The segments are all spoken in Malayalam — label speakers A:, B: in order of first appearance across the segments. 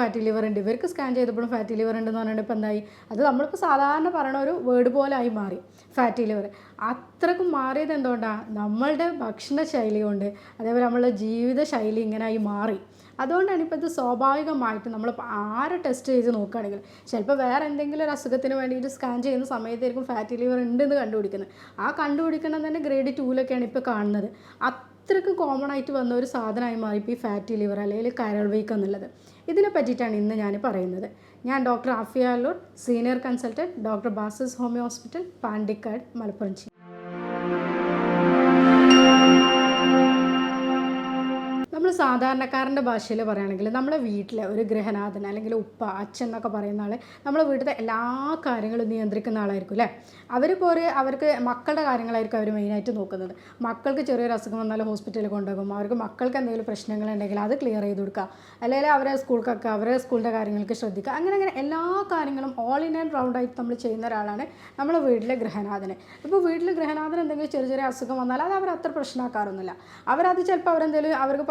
A: ഫാറ്റി ലിവർ ഉണ്ട്, ഇവർക്ക് സ്കാൻ ചെയ്തപ്പോഴും ഫാറ്റി ലിവർ ഉണ്ടെന്ന് പറഞ്ഞിട്ട് ഇപ്പോൾ എന്തായി, അത് നമ്മളിപ്പോൾ സാധാരണ പറയണ ഒരു വേർഡ് പോലെ ആയി മാറി ഫാറ്റി ലിവർ. അത്രക്കും മാറിയത് എന്തുകൊണ്ടാണ്? നമ്മളുടെ ഭക്ഷണശൈലി കൊണ്ട്, അതേപോലെ നമ്മളുടെ ജീവിതശൈലി ഇങ്ങനെയായി മാറി. അതുകൊണ്ടാണ് ഇപ്പോൾ ഇത് സ്വാഭാവികമായിട്ട് നമ്മളിപ്പോൾ ആരെ ടെസ്റ്റ് ചെയ്ത് നോക്കുകയാണെങ്കിൽ ചിലപ്പോൾ വേറെ എന്തെങ്കിലും ഒരു അസുഖത്തിന് വേണ്ടിയിട്ട് സ്കാൻ ചെയ്യുന്ന സമയത്തായിരിക്കും ഫാറ്റി ലിവർ ഉണ്ടെന്ന് കണ്ടുപിടിക്കുന്നത്. ആ കണ്ടുപിടിക്കണം തന്നെ ഗ്രേഡ് 2-ലൊക്കെയാണ് ഇപ്പോൾ കാണുന്നത്. അത്രയ്ക്ക് കോമൺ ആയിട്ട് വന്ന ഒരു സാധനമായി മാറിപ്പോൾ ഈ ഫാറ്റി ലിവർ അല്ലെങ്കിൽ കരൾ വീക്കം എന്നുള്ളത്. ഇതിനെ പറ്റിയിട്ടാണ് ഇന്ന് ഞാൻ പറയുന്നത്. ഞാൻ doctor Afiya Allur, senior consultant, doctor Basis homeo hospital, Pandikkad, Malappuram. നമ്മൾ സാധാരണക്കാരൻ്റെ ഭാഷയിൽ പറയുകയാണെങ്കിൽ നമ്മളെ വീട്ടിലെ ഒരു ഗൃഹനാഥൻ അല്ലെങ്കിൽ ഉപ്പ, അച്ഛൻ എന്നൊക്കെ പറയുന്ന ആൾ നമ്മളെ വീട്ടിലെ എല്ലാ കാര്യങ്ങളും നിയന്ത്രിക്കുന്ന ആളായിരിക്കും അല്ലേ. അവരിപ്പോൾ അവർക്ക് മക്കളുടെ കാര്യങ്ങളായിരിക്കും അവർ മെയിനായിട്ട് നോക്കുന്നത്. മക്കൾക്ക് ചെറിയൊരു അസുഖം വന്നാൽ ഹോസ്പിറ്റലിൽ കൊണ്ടുപോകും, അവർക്ക് മക്കൾക്ക് എന്തെങ്കിലും പ്രശ്നങ്ങളുണ്ടെങ്കിൽ അത് ക്ലിയർ ചെയ്ത് കൊടുക്കുക, അല്ലെങ്കിൽ അവരെ സ്കൂൾക്കൊക്കെ അവരുടെ സ്കൂളിൻ്റെ കാര്യങ്ങൾക്ക് ശ്രദ്ധിക്കുക. അങ്ങനെ എല്ലാ കാര്യങ്ങളും ഓൾ ഇൻ ആൻഡ് റൗണ്ടായിട്ട് നമ്മൾ ചെയ്യുന്ന ഒരാളാണ് നമ്മളെ വീട്ടിലെ ഗൃഹനാഥന്. ഇപ്പോൾ വീട്ടിൽ ഗൃഹനാഥൻ എന്തെങ്കിലും ചെറിയ അസുഖം വന്നാൽ അത് അവർ അത്ര പ്രശ്നമാക്കാറൊന്നുമില്ല. അവരത് ചിലപ്പോൾ അവരെന്തെങ്കിലും അവർക്ക്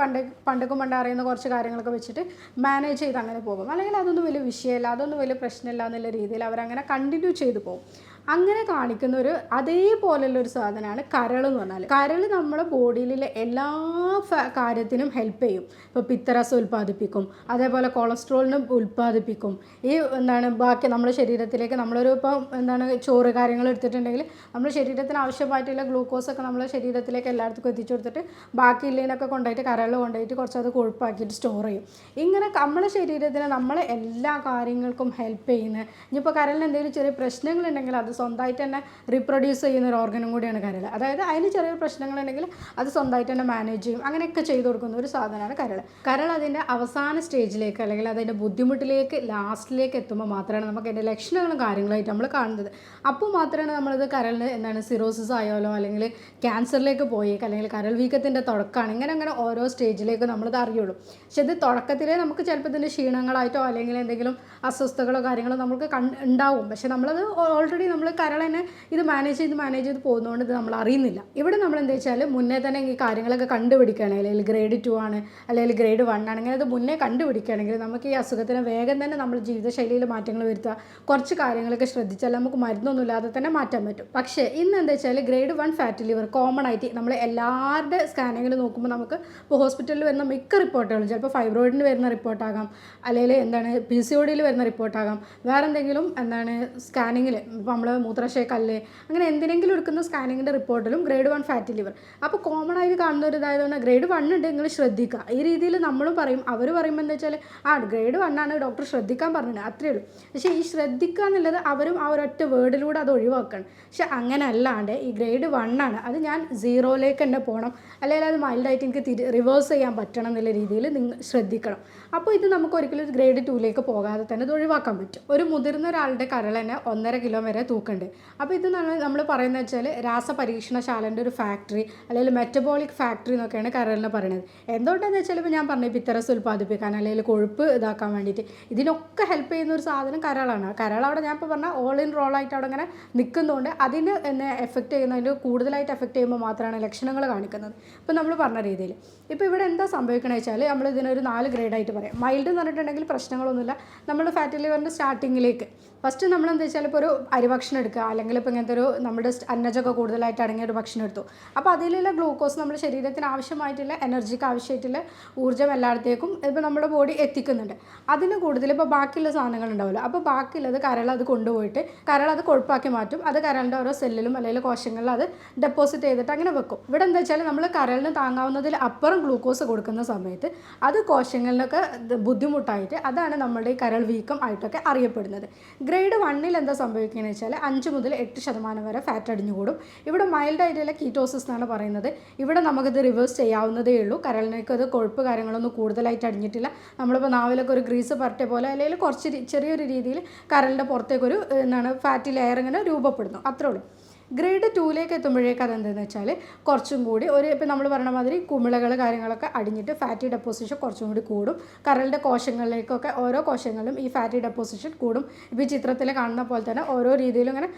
A: പണ്ട് അറിയുന്ന കുറച്ച് കാര്യങ്ങളൊക്കെ വെച്ചിട്ട് മാനേജ് ചെയ്ത് അങ്ങനെ പോകും, അല്ലെങ്കിൽ അതൊന്നും വലിയ വിഷയമല്ല, അതൊന്നും വലിയ പ്രശ്നമില്ല എന്നുള്ള രീതിയിൽ അവരങ്ങനെ കണ്ടിന്യൂ ചെയ്ത് പോകും. അങ്ങനെ കാണിക്കുന്ന ഒരു അതേപോലെയുള്ളൊരു സാധനമാണ് കരൾ എന്ന് പറഞ്ഞാൽ. കരൾ നമ്മളെ ബോഡിയിലെ എല്ലാ കാര്യത്തിനും ഹെൽപ്പ് ചെയ്യും. ഇപ്പോൾ പിത്തരസം ഉൽപ്പാദിപ്പിക്കും, അതേപോലെ കൊളസ്ട്രോളിനും ഉൽപ്പാദിപ്പിക്കും. ഈ ബാക്കി നമ്മുടെ ശരീരത്തിലേക്ക് നമ്മളൊരു ചോറ് കാര്യങ്ങൾ എടുത്തിട്ടുണ്ടെങ്കിൽ നമ്മുടെ ശരീരത്തിന് ആവശ്യമായിട്ടുള്ള ഗ്ലൂക്കോസൊക്കെ നമ്മുടെ ശരീരത്തിലേക്ക് എല്ലായിടത്തും എത്തിച്ചു കൊടുത്തിട്ട് ബാക്കിയുള്ളതിനൊക്കെ കൊണ്ടുപോയിട്ട് കരളിൽ കൊണ്ടുപോയിട്ട് കുറച്ചത് കൊഴുപ്പാക്കിയിട്ട് സ്റ്റോർ ചെയ്യും. ഇങ്ങനെ നമ്മുടെ ശരീരത്തിന് നമ്മളെ എല്ലാ കാര്യങ്ങൾക്കും ഹെൽപ്പ് ചെയ്യുന്ന, ഇനിയിപ്പോൾ കരളിന് എന്തെങ്കിലും ചെറിയ പ്രശ്നങ്ങളുണ്ടെങ്കിൽ അത് സ്വന്തമായിട്ട് തന്നെ റീപ്രൊഡ്യൂസ് ചെയ്യുന്ന ഒരു ഓർഗനും കൂടിയാണ് കരൾ. അതായത് അതിന് ചെറിയ പ്രശ്നങ്ങളുണ്ടെങ്കിൽ അത് സ്വന്തമായിട്ട് തന്നെ മാനേജ് ചെയ്യും, അങ്ങനെയൊക്കെ ചെയ്ത് കൊടുക്കുന്ന ഒരു സാധനമാണ് കരൾ. കരൾ അതിൻ്റെ അവസാന സ്റ്റേജിലേക്ക് അല്ലെങ്കിൽ അതിൻ്റെ ബുദ്ധിമുട്ടിലേക്ക് ലാസ്റ്റിലേക്ക് എത്തുമ്പോൾ മാത്രമാണ് നമുക്ക് അതിൻ്റെ ലക്ഷണങ്ങളും കാര്യങ്ങളായിട്ട് നമ്മൾ കാണുന്നത്. അപ്പോൾ മാത്രമാണ് നമ്മളിത് കരളിന് സിറോസിസ് ആയാലോ അല്ലെങ്കിൽ ക്യാൻസറിലേക്ക് പോയേക്ക് അല്ലെങ്കിൽ കരൾ വീക്കത്തിൻ്റെ തുടക്കമാണ്, ഇങ്ങനെ ഓരോ സ്റ്റേജിലേക്ക് നമ്മളിത് അറിയുള്ളൂ. പക്ഷെ ഇത് തുടക്കത്തിലേ നമുക്ക് ചിലപ്പോൾ ഇതിൻ്റെ ക്ഷീണങ്ങളായിട്ടോ അല്ലെങ്കിൽ എന്തെങ്കിലും അസ്വസ്ഥതകളോ കാര്യങ്ങളോ നമുക്ക് ഉണ്ടാവും. പക്ഷെ നമ്മളത് ഓൾറെഡി നമ്മൾ കരൾ തന്നെ ഇത് മാനേജ് ചെയ്ത് പോകുന്നതുകൊണ്ട് ഇത് നമ്മൾ അറിയുന്നില്ല. ഇവിടെ നമ്മൾ എന്താ വെച്ചാൽ മുന്നേ തന്നെ ഈ കാര്യങ്ങളൊക്കെ കണ്ടുപിടിക്കുകയാണെങ്കിൽ, അല്ലെങ്കിൽ ഗ്രേഡ് 2 ആണ് അല്ലെങ്കിൽ ഗ്രേഡ് 1 ആണ്, അങ്ങനെ അത് മുന്നേ കണ്ടുപിടിക്കുകയാണെങ്കിൽ നമുക്ക് ഈ അസുഖത്തിന് വേഗം തന്നെ നമ്മൾ ജീവിതശൈലിയിൽ മാറ്റങ്ങൾ വരുത്തുക, കുറച്ച് കാര്യങ്ങളൊക്കെ ശ്രദ്ധിച്ചാൽ നമുക്ക് മരുന്നൊന്നും ഇല്ലാതെ തന്നെ മാറ്റാൻ പറ്റും. പക്ഷേ ഇന്ന് എന്താ വെച്ചാൽ ഗ്രേഡ് 1 ഫാറ്റി ലിവർ കോമൺ ആയിട്ട് നമ്മൾ എല്ലാവരുടെ സ്കാനിങ്ങിൽ നോക്കുമ്പോൾ നമുക്ക് ഇപ്പോൾ ഹോസ്പിറ്റലിൽ വരുന്ന മിക്ക റിപ്പോർട്ടുകളും ചിലപ്പോൾ ഫൈബ്രോയിഡിന് വരുന്ന റിപ്പോർട്ടാകാം, അല്ലെങ്കിൽ PCODയിൽ വരുന്ന റിപ്പോർട്ടാകാം, വേറെ എന്തെങ്കിലും സ്കാനിങ്ങിൽ ഇപ്പോൾ നമ്മൾ മൂത്രശയക്കല്ല് അങ്ങനെ എന്തിനെങ്കിലും എടുക്കുന്ന സ്കാനിങ്ങിൻ്റെ റിപ്പോർട്ടിലും ഗ്രേഡ് 1 ഫാറ്റി ലിവർ. അപ്പോൾ കോമൺ ആയിട്ട് കാണുന്ന ഒരു ഇതായതുകൊണ്ട് ഗ്രേഡ് 1 ഉണ്ട് നിങ്ങൾ ശ്രദ്ധിക്കുക, ഈ രീതിയിൽ നമ്മളും പറയും. അവർ പറയുമ്പോൾ എന്താ വെച്ചാൽ ഗ്രേഡ് 1 ആണ് ഡോക്ടർ ശ്രദ്ധിക്കാൻ പറഞ്ഞത്, അത്രയേ ഉള്ളൂ. പക്ഷേ ഈ ശ്രദ്ധിക്കുക എന്നുള്ളത് അവരും ആ ഒരൊറ്റ വേർഡിലൂടെ അത് ഒഴിവാക്കണം. പക്ഷെ അങ്ങനെ അല്ലാണ്ട് ഈ ഗ്രേഡ് 1 ആണ്, അത് ഞാൻ 0ലേക്ക് തന്നെ പോകണം, അല്ലെങ്കിൽ അത് മൈൽഡായിട്ട് എനിക്ക് റിവേഴ്സ് ചെയ്യാൻ പറ്റണം എന്നുള്ള രീതിയിൽ നിങ്ങൾ ശ്രദ്ധിക്കണം. അപ്പോൾ ഇത് നമുക്ക് ഒരിക്കലും ഗ്രേഡ് 2ലേക്ക് പോകാതെ തന്നെ ഇത് ഒഴിവാക്കാൻ പറ്റും. ഒരു മുതിർന്ന ഒരാളുടെ കരൾ തന്നെ 1.5 കിലോ വരെ തൂക്കുണ്ട്. അപ്പോൾ ഇത് നമ്മൾ പറയുന്നത് വെച്ചാൽ രാസപരീക്ഷണശാലൻ്റെ ഒരു ഫാക്ടറി അല്ലെങ്കിൽ മെറ്റബോളിക് ഫാക്ടറി എന്നൊക്കെയാണ് കരളിനെ പറയുന്നത്. എന്തുകൊണ്ടാണെന്ന് വെച്ചാൽ ഇപ്പോൾ ഞാൻ പറഞ്ഞു പിത്തരസം ഉൽപ്പാദിപ്പിക്കാൻ അല്ലെങ്കിൽ കൊഴുപ്പ് ഇതാക്കാൻ വേണ്ടിയിട്ട് ഇതിനൊക്കെ ഹെൽപ്പ് ചെയ്യുന്ന ഒരു സാധനം കരളാണ്. കരൾ അവിടെ ഞാൻ ഇപ്പോൾ പറഞ്ഞാൽ ഓൾ ഇൻ റോളായിട്ട് അവിടെ ഇങ്ങനെ നിൽക്കുന്നതുകൊണ്ട് അതിന് എന്നെ എഫക്റ്റ് ചെയ്യുന്നതിന് കൂടുതലായിട്ട് എഫക്റ്റ് ചെയ്യുമ്പോൾ മാത്രമാണ് ലക്ഷണങ്ങൾ കാണിക്കുന്നത്. ഇപ്പോൾ നമ്മൾ പറഞ്ഞ രീതിയിൽ ഇപ്പോൾ ഇവിടെ എന്താ സംഭവിക്കണമെന്ന് വെച്ചാൽ നമ്മൾ ഇതിനൊരു 4 ഗ്രേഡായിട്ട് പറയാം. മൈൽഡ് എന്ന് പറഞ്ഞിട്ടുണ്ടെങ്കിൽ പ്രശ്നങ്ങളൊന്നുമില്ല, നമ്മൾ ഫാറ്റി ലിവറിൻ്റെ സ്റ്റാർട്ടിങ്ങിലേക്ക് ഫസ്റ്റ് നമ്മൾ എന്താ വെച്ചാൽ ഇപ്പോൾ ഒരു അരിഭക്ഷണം എടുക്കുക, അല്ലെങ്കിൽ ഇപ്പോൾ ഇങ്ങനത്തെ ഒരു നമ്മുടെ അന്നജമൊക്കെ കൂടുതലായിട്ട് അടങ്ങിയ ഒരു ഭക്ഷണം എടുത്തു. അപ്പോൾ അതിലുള്ള ഗ്ലൂക്കോസ് നമ്മുടെ ശരീരത്തിന് ആവശ്യമായിട്ടുള്ള എനർജിക്ക് ആവശ്യമായിട്ടുള്ള ഊർജ്ജം എല്ലായിടത്തേക്കും ഇപ്പോൾ നമ്മുടെ ബോഡി എത്തിക്കുന്നുണ്ട്. അതിന് കൂടുതൽ ഇപ്പോൾ ബാക്കിയുള്ള സാധനങ്ങൾ ഉണ്ടാവില്ല. അപ്പോൾ ബാക്കിയുള്ളത് കരൾ അത് കൊണ്ടുപോയിട്ട് കരൾ അത് കൊഴുപ്പാക്കി മാറ്റും. അത് കരളിൻ്റെ ഓരോ സെല്ലിലും അല്ലെങ്കിൽ കോശങ്ങളിലും അത് ഡെപ്പോസിറ്റ് ചെയ്തിട്ട് അങ്ങനെ വെക്കും. ഇവിടെ എന്താ വെച്ചാൽ നമ്മൾ കരളിന് താങ്ങാവുന്നതിൽ അപ്പുറം ഗ്ലൂക്കോസ് കൊടുക്കുന്ന സമയത്ത് അത് കോശങ്ങളിലൊക്കെ ബുദ്ധിമുട്ടായിട്ട് അതാണ് നമ്മുടെ ഈ കരൾ വീക്കം ആയിട്ടൊക്കെ അറിയപ്പെടുന്നത്. ഗ്രേഡ് 1 എന്താ സംഭവിക്കുകയെന്ന് വെച്ചാൽ 5 മുതൽ 8% വരെ ഫാറ്റ് അടിഞ്ഞുകൂടും. ഇവിടെ മൈൽഡ് ആയിട്ടുള്ള കീറ്റോസിസ് എന്നാണ് പറയുന്നത്. ഇവിടെ നമുക്കിത് റിവേഴ്സ് ചെയ്യാവുന്നതേ ഉള്ളൂ. കരളിനേക്ക് അത് കൊഴുപ്പ് കാര്യങ്ങളൊന്നും കൂടുതലായിട്ട് അടിഞ്ഞിട്ടില്ല. നമ്മളിപ്പോൾ നാവിലൊക്കെ ഒരു ഗ്രീസ് പരട്ടിയ പോലെ അല്ലെങ്കിൽ കുറച്ച് ചെറിയൊരു രീതിയിൽ കരളിൻ്റെ പുറത്തേക്കൊരു ഫാറ്റി ലെയർ ഇങ്ങനെ രൂപപ്പെടുന്നു, അത്രേ ഉള്ളൂ. ഗ്രേഡ് 2ലേക്ക് എത്തുമ്പോഴേക്ക് അതെന്താണെന്ന് വെച്ചാൽ കുറച്ചും കൂടി ഒരു ഇപ്പം നമ്മൾ പറഞ്ഞ മാതിരി കുമിളകൾ കാര്യങ്ങളൊക്കെ അടിഞ്ഞിട്ട് ഫാറ്റി ഡെപ്പോസിഷൻ കുറച്ചും കൂടി കൂടും. കരളിൻ്റെ കോശങ്ങളിലേക്കൊക്കെ ഓരോ കോശങ്ങളിലും ഈ ഫാറ്റി ഡെപ്പോസിഷൻ കൂടും. ഇപ്പോൾ ഈ ചിത്രത്തിൽ കാണുന്ന പോലെ തന്നെ ഓരോ രീതിയിലും ഇങ്ങനെ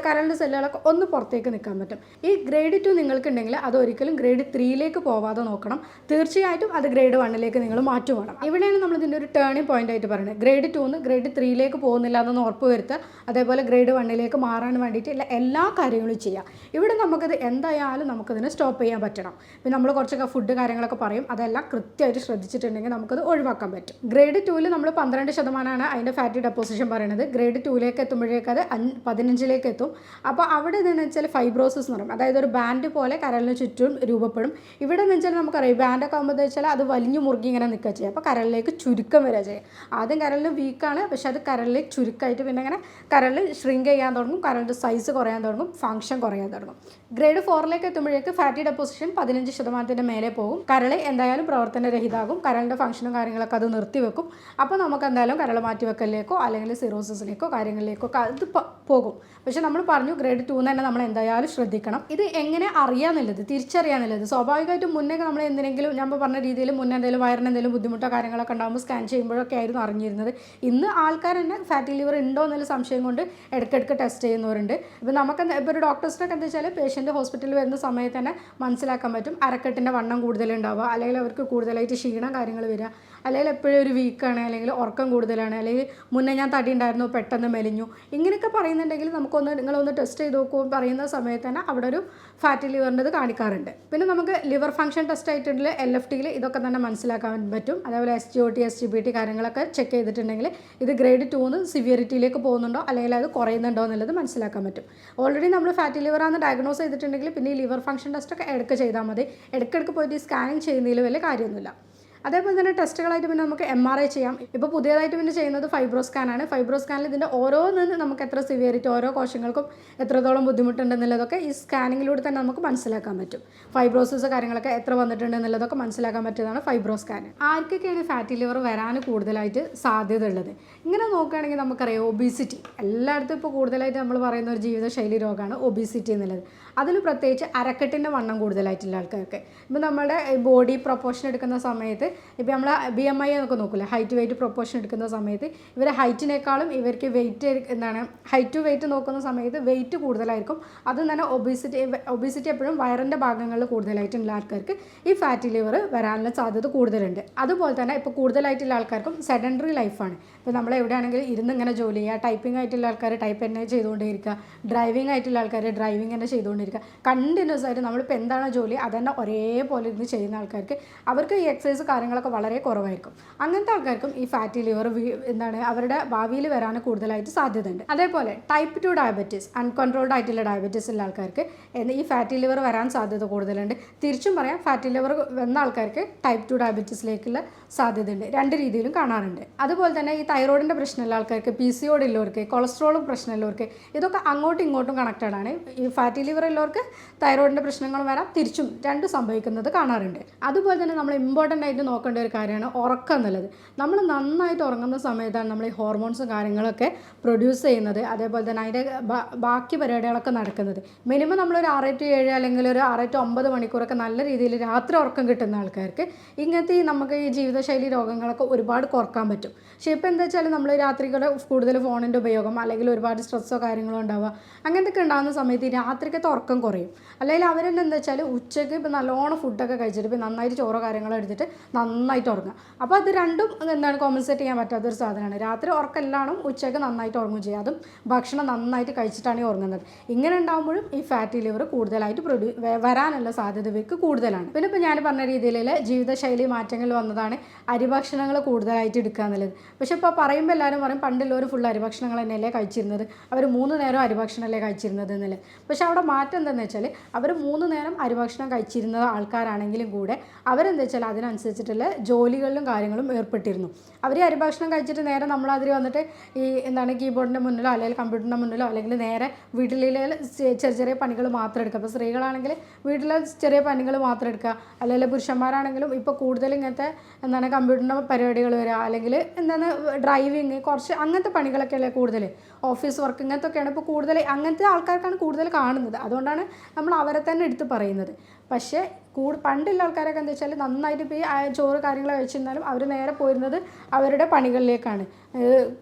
A: കരളിൻ്റെ സെല്ലുകളൊക്കെ ഒന്ന് പുറത്തേക്ക് നിൽക്കാൻ പറ്റും. ഈ ഗ്രേഡ് 2 നിങ്ങൾക്കുണ്ടെങ്കിൽ അത് ഒരിക്കലും ഗ്രേഡ് 3ലേക്ക് പോവാതെ നോക്കണം. തീർച്ചയായിട്ടും അത് ഗ്രേഡ് 1ലേക്ക് നിങ്ങൾ മാറ്റി വേണം. ഇവിടെയാണ് നമ്മൾ ഇതിൻ്റെ ഒരു ടേണിംഗ് പോയിന്റ് ആയിട്ട് പറയുന്നത്. ഗ്രേഡ് 2 ഗ്രേഡ് 3ലേക്ക് പോകുന്നില്ല എന്നൊന്ന് ഉറപ്പ് വരുത്തുക. അതേപോലെ ഗ്രേഡ് 1ലേക്ക് മാറാൻ വേണ്ടിയിട്ട് എല്ലാ കാര്യങ്ങളും ചെയ്യാം. ഇവിടെ നമുക്കത് എന്തായാലും നമുക്കതിനെ സ്റ്റോപ്പ് ചെയ്യാൻ പറ്റണം. പിന്നെ നമ്മൾ കുറച്ചൊക്കെ ഫുഡ് കാര്യങ്ങളൊക്കെ പറയും, അതെല്ലാം കൃത്യമായിട്ട് ശ്രദ്ധിച്ചിട്ടുണ്ടെങ്കിൽ നമുക്കത് ഒഴിവാക്കാൻ പറ്റും. ഗ്രേഡ് 2ൽ നമ്മൾ 12% അതിൻ്റെ ഫാറ്റി ഡെപ്പോസിഷൻ പറയുന്നത്. ഗ്രേഡ് 2ലേക്ക് എത്തുമ്പോഴേക്ക് അത് 15ലേക്ക് എത്തും. അപ്പോൾ അവിടെ എന്ന് വെച്ചാൽ ഫൈബ്രോസിസ് എന്ന് പറയും. അതായത് ഒരു ബാൻഡ് പോലെ കരളിന് ചുറ്റും രൂപപ്പെടും. ഇവിടെ എന്ന് വെച്ചാൽ നമുക്കറിയാം ബാൻഡൊക്കെ ആകുമ്പോൾ എന്ന് വെച്ചാൽ അത് വലിഞ്ഞു മുറുകി ഇങ്ങനെ നിൽക്കുക ചെയ്യുക. അപ്പോൾ കരളിലേക്ക് ചുരുക്കം വരിക ചെയ്യുക. ആദ്യം കരളിന് വീക്കാണ്, പക്ഷേ അത് കരളിലേക്ക് ചുരുക്കമായിട്ട് പിന്നെ ഇങ്ങനെ കരളിൽ ഷ്രിങ്ക് ചെയ്യാൻ തുടങ്ങും, കരളിൻ്റെ സൈസ് കുറയാൻ തുടങ്ങും, ഫംഗ്ഷൻ കുറയാൻ തുടങ്ങും. ഗ്രേഡ് 4ലേക്ക് എത്തുമ്പോഴേക്ക് ഫാറ്റി ഡെപ്പോസിഷൻ 15% മേലെ പോകും. കരൾ എന്തായാലും പ്രവർത്തനരഹിതമാകും. കരളിൻ്റെ ഫംഗ്ഷനും കാര്യങ്ങളൊക്കെ അത് നിർത്തിവെക്കും. അപ്പോൾ നമുക്ക് എന്തായാലും കരൾ മാറ്റിവെക്കലിലേക്കോ അല്ലെങ്കിൽ സിറോസിസിലേക്കോ കാര്യങ്ങളിലേക്കോ അത് പോകും. പക്ഷേ നമ്മൾ പറഞ്ഞു ഗ്രേഡ് 2 തന്നെ നമ്മൾ എന്തായാലും ശ്രദ്ധിക്കണം. ഇത് എങ്ങനെ അറിയാമെന്നുള്ളത്, തിരിച്ചറിയാമെന്നുള്ളത് സ്വാഭാവികമായിട്ടും മുന്നേ നമ്മൾ എന്തിനെങ്കിലും ഞാൻ പറഞ്ഞ രീതിയിൽ മുന്നേ എന്തെങ്കിലും വയറിന് എന്തെങ്കിലും ബുദ്ധിമുട്ടോ കാര്യങ്ങളൊക്കെ ഉണ്ടാകുമ്പോൾ സ്കാൻ ചെയ്യുമ്പോഴൊക്കെ ആയിരുന്നു അറിഞ്ഞിരുന്നത്. ഇന്ന് ആൾക്കാർ തന്നെ ഫാറ്റി ലിവർ ഉണ്ടോ എന്നുള്ള സംശയം കൊണ്ട് ഇടയ്ക്കിടയ്ക്ക് ടെസ്റ്റ് ചെയ്യുന്നവരുണ്ട്. ഇപ്പോൾ നമുക്ക് ഇപ്പോൾ ഒരു ഡോക്ടേഴ്സിനൊക്കെ എന്താ വെച്ചാൽ പേഷ്യൻ്റ് ഹോസ്പിറ്റലിൽ വരുന്ന സമയത്ത് തന്നെ മനസ്സിലാക്കാൻ പറ്റും. അരക്കെട്ടിൻ്റെ വണ്ണം കൂടുതലുണ്ടാവുക, അല്ലെങ്കിൽ അവർക്ക് കൂടുതലായിട്ട് ക്ഷീണം കാര്യങ്ങൾ വരിക, അല്ലെങ്കിൽ എപ്പോഴും ഒരു വീക്കാണ്, അല്ലെങ്കിൽ ഉറക്കം കൂടുതലാണ്, അല്ലെങ്കിൽ മുന്നേ ഞാൻ തടി ഉണ്ടായിരുന്നു പെട്ടെന്ന് മെലിഞ്ഞു, ഇങ്ങനെയൊക്കെ പറയുന്നുണ്ടെങ്കിൽ നിങ്ങളൊന്ന് ടെസ്റ്റ് ചെയ്ത് നോക്കൂ പറയുന്ന സമയത്ത് തന്നെ അവിടെ ഒരു ഫാറ്റി ലിവറിൻ്റെ കാണിക്കാറുണ്ട്. പിന്നെ നമുക്ക് ലിവർ ഫംഗ്ഷൻ ടെസ്റ്റ് ആയിട്ടുള്ള LFTയിൽ ഇതൊക്കെ തന്നെ മനസ്സിലാക്കാൻ പറ്റും. അതേപോലെ SGOT SGPT കാര്യങ്ങളൊക്കെ ചെക്ക് ചെയ്തിട്ടുണ്ടെങ്കിൽ ഇത് ഗ്രേഡ് 2 സിവിയറിറ്റിയിലേക്ക് പോകുന്നുണ്ടോ അല്ലെങ്കിൽ അത് കുറയുന്നുണ്ടോ എന്നുള്ളത് മനസ്സിലാക്കാൻ പറ്റും. ഓൾറെഡി നമ്മൾ ഫാറ്റി ലിവറാണെന്ന് ഡയഗ്നോസ് ചെയ്തിട്ടുണ്ടെങ്കിൽ പിന്നെ ഈ ലിവർ ഫംഗ്ഷൻ ടെസ്റ്റൊക്കെ ഇടയ്ക്ക് ചെയ്താൽ മതി. ഇടയ്ക്കിടയ്ക്ക് പോയിട്ട് സ്കാനിങ് ചെയ്യുന്നതിൽ വലിയ കാര്യമൊന്നുമില്ല. അതേപോലെ തന്നെ ടെസ്റ്റുകളായിട്ട് പിന്നെ നമുക്ക് MRI ചെയ്യാം. ഇപ്പോൾ പുതിയതായിട്ട് പിന്നെ ചെയ്യുന്നത് ഫൈബ്രോ സ്കാനാണ്. ഫൈബ്രോ സ്കാനിൽ ഇതിൻ്റെ ഓരോന്നിന് നമുക്ക് എത്ര സിവിയറിറ്റി ഓരോ കോശങ്ങൾക്കും എത്രത്തോളം ബുദ്ധിമുട്ടുണ്ടെന്നുള്ളതൊക്കെ ഈ സ്കാനിങ്ങിലൂടെ തന്നെ നമുക്ക് മനസ്സിലാക്കാൻ പറ്റും. ഫൈബ്രോസിസ് കാര്യങ്ങളൊക്കെ എത്ര വന്നിട്ടുണ്ടെന്നുള്ളതൊക്കെ മനസ്സിലാക്കാൻ പറ്റിയതാണ് ഫൈബ്രോ സ്കാൻ. ആർക്കൊക്കെയാണ് ഫാറ്റി ലിവർ വരാൻ കൂടുതലായിട്ട് സാധ്യത ഉള്ളത്? ഇങ്ങനെ നോക്കുകയാണെങ്കിൽ നമുക്കറിയാം ഒബീസിറ്റി എല്ലായിടത്തും ഇപ്പോൾ കൂടുതലായിട്ട് നമ്മൾ പറയുന്ന ഒരു ജീവിതശൈലി രോഗമാണ് ഒബീസിറ്റി എന്നുള്ളത്. അതിൽ പ്രത്യേകിച്ച് അരക്കെട്ടിൻ്റെ വണ്ണം കൂടുതലായിട്ടുള്ള ആൾക്കാർക്ക് ഇപ്പോൾ നമ്മുടെ ബോഡി പ്രൊപ്പോർഷൻ എടുക്കുന്ന സമയത്ത് ഇപ്പോൾ നമ്മൾ BMI എന്നൊക്കെ നോക്കില്ല, ഹൈറ്റ് വെയിറ്റ് പ്രൊപ്പോർഷൻ എടുക്കുന്ന സമയത്ത് ഇവർ ഹൈറ്റിനേക്കാളും ഇവർക്ക് വെയിറ്റ് ഹൈറ്റ് ടു വെയിറ്റ് നോക്കുന്ന സമയത്ത് വെയിറ്റ് കൂടുതലായിരിക്കും. അത് തന്നെ ഒബീസിറ്റി എപ്പോഴും വയറിൻ്റെ ഭാഗങ്ങളിൽ കൂടുതലായിട്ടുള്ള ആൾക്കാർക്ക് ഈ ഫാറ്റി ലിവർ വരാനുള്ള സാധ്യത കൂടുതലുണ്ട്. അതുപോലെ തന്നെ ഇപ്പോൾ കൂടുതലായിട്ടുള്ള ആൾക്കാർക്കും സെഡൻറ്ററി ലൈഫാണ്. ഇപ്പോൾ നമ്മൾ എവിടെയാണെങ്കിലും ഇരുന്ന് ഇങ്ങനെ ജോലി ചെയ്യുക, ടൈപ്പിംഗ് ആയിട്ടുള്ള ആൾക്കാർ ടൈപ്പ് തന്നെ ചെയ്തുകൊണ്ടേയിരിക്കുക, ഡ്രൈവിംഗ് ആയിട്ടുള്ള ആൾക്കാർ ഡ്രൈവിംഗ് തന്നെ ചെയ്തുകൊണ്ടിരിക്കുക, കണ്ടിന്യൂസ് ആയിട്ട് നമ്മളിപ്പോൾ എന്താണ് ജോലി അതന്നെ ഒരേപോലെ ഇരുന്ന് ചെയ്യുന്ന ആൾക്കാർക്ക് അവർക്ക് ഈ എക്സസൈസ് കാര്യങ്ങളൊക്കെ വളരെ കുറവായിരിക്കും. അങ്ങനത്തെ ആൾക്കാർക്കും ഈ ഫാറ്റി ലിവർ അവരുടെ ഭാവിയിൽ വരാൻ കൂടുതലായിട്ട് സാധ്യതയുണ്ട്. അതേപോലെ ടൈപ്പ് 2 ഡയബറ്റീസ്, അൺകൺട്രോൾഡ് ആയിട്ടുള്ള ഡയബറ്റീസ് ഉള്ള ആൾക്കാർക്ക് ഈ ഫാറ്റി ലിവർ വരാൻ സാധ്യത കൂടുതലുണ്ട്. തിരിച്ചും പറയാം, ഫാറ്റി ലിവർ വന്ന ആൾക്കാർക്ക് ടൈപ്പ് 2 ഡയബറ്റീസിലേക്കുള്ള സാധ്യതയുണ്ട്. രണ്ട് രീതിയിലും കാണാറുണ്ട്. അതുപോലെ തന്നെ ഈ തൈറോയിഡിൻ്റെ പ്രശ്നമുള്ള ആൾക്കാർക്ക്, PCOD ഉള്ളവർക്ക്, കൊളസ്ട്രോളും പ്രശ്നമുള്ളവർക്ക് ഇതൊക്കെ അങ്ങോട്ടും ഇങ്ങോട്ടും കണക്റ്റഡ് ആണ്. ഈ ഫാറ്റി ലിവർ ഉള്ളവർക്ക് തൈറോയിഡിൻ്റെ പ്രശ്നങ്ങൾ വരാം, തിരിച്ചും രണ്ടും സംഭവിക്കുന്നത് കാണാറുണ്ട്. അതുപോലെ തന്നെ നമ്മൾ ഇമ്പോർട്ടൻ്റ് ആയിട്ട് നോക്കേണ്ട ഒരു കാര്യമാണ് ഉറക്കം എന്നുള്ളത്. നമ്മൾ നന്നായിട്ട് ഉറങ്ങുന്ന സമയത്താണ് നമ്മൾ ഈ ഹോർമോൺസും കാര്യങ്ങളൊക്കെ പ്രൊഡ്യൂസ് ചെയ്യുന്നത്. അതേപോലെ തന്നെ അതിൻ്റെ ബാക്കി പരിപാടികളൊക്കെ നടക്കുന്നത്. മിനിമം നമ്മളൊരു 6 to 7 അല്ലെങ്കിൽ ഒരു 6 to 9 മണിക്കൂറൊക്കെ നല്ല രീതിയിൽ രാത്രി ഉറക്കം കിട്ടുന്ന ആൾക്കാർക്ക് ഇങ്ങനത്തെ നമുക്ക് ഈ ജീവിതശൈലി രോഗങ്ങളൊക്കെ ഒരുപാട് കുറക്കാൻ പറ്റും. പക്ഷേ ഇപ്പോൾ എന്താ വെച്ചാൽ നമ്മൾ രാത്രികൾ കൂടുതൽ ഫോണിൻ്റെ ഉപയോഗം അല്ലെങ്കിൽ ഒരുപാട് സ്ട്രെസ്സോ കാര്യങ്ങളോ ഉണ്ടാവുക അങ്ങനത്തെയൊക്കെ ഉണ്ടാകുന്ന സമയത്ത് ഈ രാത്രിക്കത്തെ ഉറക്കം കുറയും. അല്ലെങ്കിൽ അവരെന്നെ എന്താ വെച്ചാൽ ഉച്ചയ്ക്ക് ഇപ്പോൾ നല്ലോണം ഫുഡൊക്കെ കഴിച്ചിട്ട് ഇപ്പോൾ നന്നായിട്ട് ചോറോ കാര്യങ്ങളോ എടുത്തിട്ട് നന്നായിട്ട് ഉറങ്ങുക. അപ്പോൾ അത് രണ്ടും കോമ്പൻസേറ്റ് ചെയ്യാൻ പറ്റാത്തൊരു സാധനമാണ്. രാത്രി ഉറക്കമെല്ലാം ഉച്ചയ്ക്ക് നന്നായിട്ട് ഉറങ്ങും ചെയ്യുക, അതും ഭക്ഷണം നന്നായിട്ട് കഴിച്ചിട്ടാണ് ഈ ഉറങ്ങുന്നത്. ഇങ്ങനെ ഉണ്ടാകുമ്പോഴും ഈ ഫാറ്റി ലിവർ കൂടുതലായിട്ട് വരാനുള്ള സാധ്യത ഇവർക്ക് കൂടുതലാണ്. പിന്നെ ഇപ്പോൾ ഞാൻ പറഞ്ഞ രീതിയിലുള്ള ജീവിതശൈലി മാറ്റങ്ങൾ വന്നതാണ് അരിഭക്ഷണങ്ങൾ കൂടുതലായിട്ട് എടുക്കുക എന്നുള്ളത്. പക്ഷെ ഇപ്പോൾ പറയുമ്പോൾ എല്ലാവരും പറയും പണ്ടുള്ളവർ ഫുൾ അരിഭക്ഷണങ്ങൾ തന്നെയല്ലേ കഴിച്ചിരുന്നത്, അവർ 3 നേരം അരിഭക്ഷണമല്ലേ കഴിച്ചിരുന്നത് എന്നുള്ളത്. പക്ഷെ അവിടെ മാറ്റം എന്താണെന്ന് വെച്ചാൽ അവർ 3 നേരം അരിഭക്ഷണം കഴിച്ചിരുന്ന ആൾക്കാരാണെങ്കിലും കൂടെ അവരെന്താ വെച്ചാൽ അതിനനുസരിച്ചിട്ട് വെച്ചിട്ടുള്ള ജോലികളിലും കാര്യങ്ങളും ഏർപ്പെട്ടിരുന്നു. അവർ അരിഭക്ഷണം കഴിച്ചിട്ട് നേരെ നമ്മളതിൽ വന്നിട്ട് ഈ എന്താണ് കീബോർഡിൻ്റെ മുന്നിലോ അല്ലെങ്കിൽ കമ്പ്യൂട്ടറിൻ്റെ മുന്നിലോ അല്ലെങ്കിൽ നേരെ വീട്ടിലെ ചെറിയ ചെറിയ പണികൾ മാത്രം എടുക്കുക. അപ്പോൾ സ്ത്രീകളാണെങ്കിൽ വീട്ടിലെ ചെറിയ പണികൾ മാത്രം എടുക്കുക, അല്ലെങ്കിൽ പുരുഷന്മാരാണെങ്കിലും ഇപ്പോൾ കൂടുതൽ ഇങ്ങനത്തെ എന്താണ് കമ്പ്യൂട്ടറിൻ്റെ പരിപാടികൾ വരിക, അല്ലെങ്കിൽ എന്താണ് ഡ്രൈവിങ്, കുറച്ച് അങ്ങനത്തെ പണികളൊക്കെ അല്ലേ കൂടുതൽ, ഓഫീസ് വർക്ക് ഇങ്ങനത്തെയൊക്കെയാണ് ഇപ്പോൾ കൂടുതൽ, അങ്ങനത്തെ ആൾക്കാർക്കാണ് കൂടുതൽ കാണുന്നത്. അതുകൊണ്ടാണ് നമ്മൾ അവരെ തന്നെ എടുത്ത് പറയുന്നത്. പക്ഷേ പണ്ടുള്ള ആൾക്കാരൊക്കെ എന്താ വെച്ചാൽ നന്നായിട്ട് ഇപ്പോൾ ഈ ചോറ് കാര്യങ്ങൾ കഴിച്ചിരുന്നാലും അവർ നേരെ പോയിരുന്നത് അവരുടെ പണികളിലേക്കാണ്.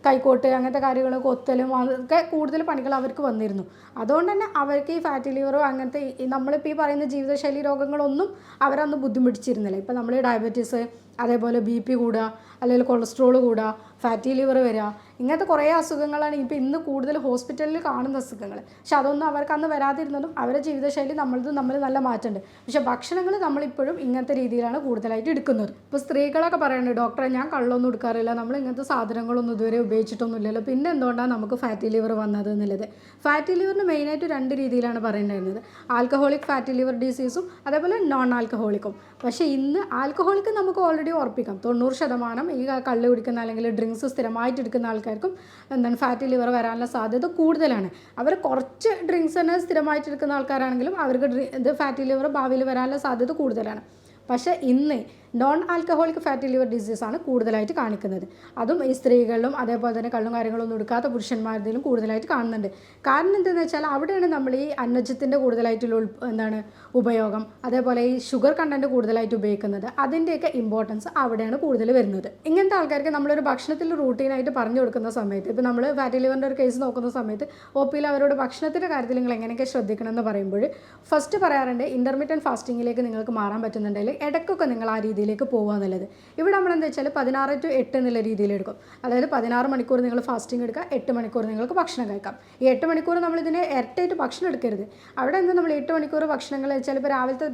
A: കൈക്കോട്ട് അങ്ങനത്തെ കാര്യങ്ങൾ, കൊത്തലും അതൊക്കെ കൂടുതൽ പണികൾ അവർക്ക് വന്നിരുന്നു. അതുകൊണ്ട് തന്നെ അവർക്ക് ഈ ഫാറ്റി ലിവറോ അങ്ങനത്തെ നമ്മളിപ്പോൾ ഈ പറയുന്ന ജീവിതശൈലി രോഗങ്ങളൊന്നും അവരൊന്നും ബുദ്ധിമുട്ടിച്ചിരുന്നില്ല. ഇപ്പോൾ നമ്മൾ ഈ ഡയബറ്റീസ്, അതേപോലെ BP കൂടുക, അല്ലെങ്കിൽ കൊളസ്ട്രോൾ കൂടുക, ഫാറ്റി ലിവർ വരിക, ഇങ്ങനത്തെ കുറേ അസുഖങ്ങളാണ് ഇപ്പോൾ ഇന്ന് കൂടുതൽ ഹോസ്പിറ്റലിൽ കാണുന്ന അസുഖങ്ങൾ. പക്ഷെ അതൊന്നും അവർക്ക് അന്ന് വരാതിരുന്നതും അവരുടെ ജീവിതശൈലി നമ്മൾ നല്ല മാറ്റമുണ്ട്. പക്ഷേ ഭക്ഷണങ്ങൾ നമ്മളിപ്പോഴും ഇങ്ങനത്തെ രീതിയിലാണ് കൂടുതലായിട്ട് എടുക്കുന്നത്. ഇപ്പോൾ സ്ത്രീകളൊക്കെ പറയുന്നുണ്ട്, ഡോക്ടറെ ഞാൻ കള്ളൊന്നും എടുക്കാറില്ല, നമ്മൾ ഇങ്ങനത്തെ സാധനങ്ങളൊന്നും ഇതുവരെ ഉപയോഗിച്ചിട്ടൊന്നുമില്ലല്ലോ, പിന്നെ എന്തുകൊണ്ടാണ് നമുക്ക് ഫാറ്റി ലിവർ വന്നത് എന്നുള്ളത്. ഫാറ്റി ലിവറിന് മെയിനായിട്ട് 2 രീതിയിലാണ് പറയുന്നുണ്ടായിരുന്നത്. ആൽക്കഹോളിക് ഫാറ്റി ലിവർ ഡിസീസും അതേപോലെ നോൺ ആൽക്കഹോളിക്കും. പക്ഷേ ഇന്ന് ആൽക്കഹോളിക്ക് നമുക്ക് ഓൾറെഡി ഉറപ്പിക്കാം, 90% ഈ കള്ള് കുടിക്കുന്ന അല്ലെങ്കിൽ ഡ്രിങ്ക്സ് സ്ഥിരമായിട്ട് എടുക്കുന്ന ആൾക്കാർക്കും എന്താണ് ഫാറ്റി ലിവർ വരാനുള്ള സാധ്യത കൂടുതലാണ്. അവർ കുറച്ച് ഡ്രിങ്ക്സ് തന്നെ സ്ഥിരമായിട്ട് എടുക്കുന്ന ആൾക്കാരാണെങ്കിലും അവർക്ക് ഇത് ഫാറ്റി ലിവർ ഭാവിയിൽ വരാനുള്ള സാധ്യത കൂടുതലാണ്. പക്ഷേ ഇന്ന് നോൺ ആൽക്കഹോളിക് ഫാറ്റി ലിവർ ഡിസീസാണ് കൂടുതലായിട്ട് കാണിക്കുന്നത്. അതും ഈ സ്ത്രീകളിലും അതേപോലെ തന്നെ കള്ളും കാര്യങ്ങളൊന്നും എടുക്കാത്ത പുരുഷന്മാരുടെയും കൂടുതലായിട്ട് കാണുന്നുണ്ട്. കാരണം എന്താണെന്ന് വെച്ചാൽ അവിടെയാണ് നമ്മൾ ഈ അന്നജത്തിൻ്റെ കൂടുതലായിട്ടുള്ള എന്താണ് ഉപയോഗം, അതേപോലെ ഈ ഷുഗർ കണ്ടൻറ്റ് കൂടുതലായിട്ട് ഉപയോഗിക്കുന്നത്, അതിൻ്റെയൊക്കെ ഇമ്പോർട്ടൻസ് അവിടെയാണ് കൂടുതൽ വരുന്നത്. ഇങ്ങനത്തെ ആൾക്കാർക്ക് നമ്മളൊരു ഭക്ഷണത്തിൽ റൂട്ടീനായിട്ട് പറഞ്ഞു കൊടുക്കുന്ന സമയത്ത്, ഇപ്പോൾ നമ്മൾ ഫാറ്റി ലിവറിൻ്റെ ഒരു കേസ് നോക്കുന്ന സമയത്ത് OPയിൽ അവരോട് ഭക്ഷണത്തിൻ്റെ കാര്യത്തിൽ നിങ്ങൾ എങ്ങനെയൊക്കെ ശ്രദ്ധിക്കണം എന്ന് പറയുമ്പോൾ ഫസ്റ്റ് പറയാറുണ്ട്, ഇൻ്റർമീഡിയറ്റ് ഫാസ്റ്റിങ്ങിലേക്ക് നിങ്ങൾക്ക് മാറാൻ പറ്റുന്നുണ്ടെങ്കിൽ ഇടയ്ക്കൊക്കെ നിങ്ങൾ ആ രീതിയിലേക്ക് പോകുക എന്നുള്ളത്. ഇവിടെ നമ്മളെന്താ വെച്ചാൽ 16 to 8 എന്നുള്ള രീതിയിലെടുക്കും. അതായത് 16 മണിക്കൂർ നിങ്ങൾ ഫാസ്റ്റിംഗ് എടുക്കുക, 8 മണിക്കൂർ നിങ്ങൾക്ക് ഭക്ഷണം കഴിക്കാം. ഈ 8 മണിക്കൂർ നമ്മളിതിനെ ഇരട്ടായിട്ട് ഭക്ഷണം എടുക്കരുത്. അവിടെ എന്താ നമ്മൾ 8 മണിക്കൂർ ഭക്ഷണങ്ങൾ വെച്ചാൽ ഇപ്പോൾ രാവിലത്തെ